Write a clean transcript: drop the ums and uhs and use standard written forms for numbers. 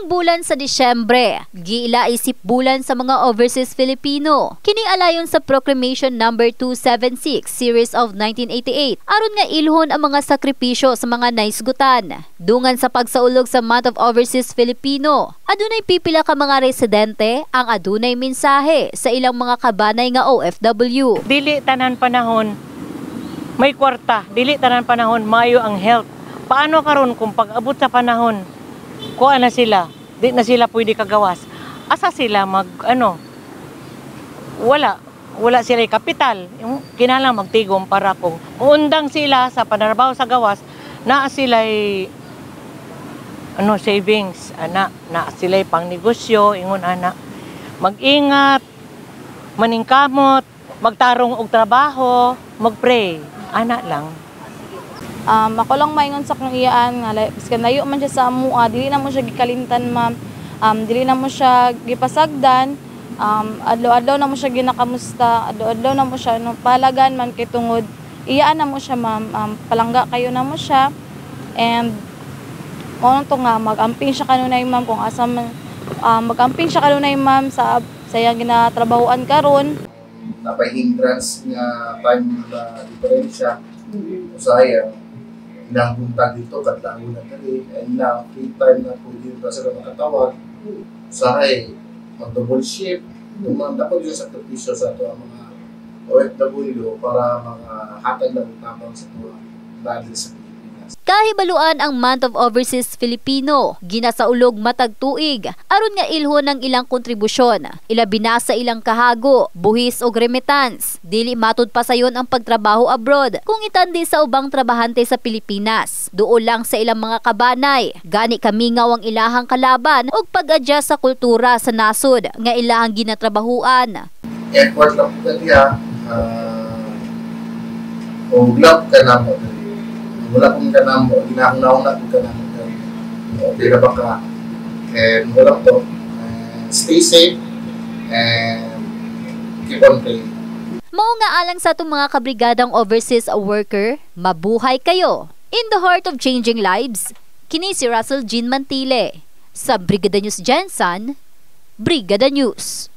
Karong bulan sa Disyembre, giila isip bulan sa mga overseas Filipino. Kini alayon sa Proclamation No. 276 Series of 1988 aron nga ilhon ang mga sakripisyo sa mga naisgutan. Dungan sa pagsaulog sa Month of Overseas Filipino, adunay pipila ka mga residente ang adunay mensahe sa ilang mga kabanay nga OFW. Dili tanan panahon may kwarta, dili tanan panahon mayo ang health. Paano karon kung pag-abot sa panahon kuha na sila, di na sila pwede kagawas. Asa sila wala sila kapital. Yung kinalang magtigom para kung undang sila sa panarbaho sa gawas, na sila savings, na sila pang negosyo, ingon mag-ingat, maningkamot, magtarong og trabaho, mag-pray, lang. Ako lang maingon sa kong iyaan nga biskan layo man siya sa amua, dili na mo siya gikalimtan ma'am. Dili na mo siya gipasagdan. Adlaw-adlaw na mo siya ginakamusta, adlaw-adlaw na mo siya palagan man kay tungod iyaan na mo siya ma'am. Palangga kayo na mo siya. And ano to nga mag-amping siya kanunay ma'am kung asa man mag-amping siya kanunay ma'am sa sayang ginatrabahuan karon. Napahindrance nga time na diferensya usaya nang punta dito kadlaw na kali and na free time na pwede pa sila makatawag usahay mag-double shift dumanda po yung sakripisyo sa ito ang mga OFW para makahatag ng tabang sa ito dahil sa Pilipinas. Kahibaluan ang Month of Overseas Filipino, ginasaulog matag tuig, aron nga ilhon ng ilang kontribusyon, ilabi na sa ilang kahago, buhis o remittance. Dili matud pa sayon ang pagtrabaho abroad kung itandi sa ubang trabahante sa Pilipinas. Duol lang sa ilang mga kabanay, gani kamingaw ang ilahang kalaban og pag-adjust sa kultura sa nasod nga ilahang ginatrabahuan. Effort lang po kaya, kung love ka na mo, wala kong kanamo, ginahong na kong kanamo. Okay na ba ka? And wala to. Stay safe and keep on praying. Mao nga alang sa itong mga kabrigadang overseas worker, mabuhay kayo. In the heart of changing lives, kini si Russell Jean Mantile. Sa Brigada News Jensen, Brigada News.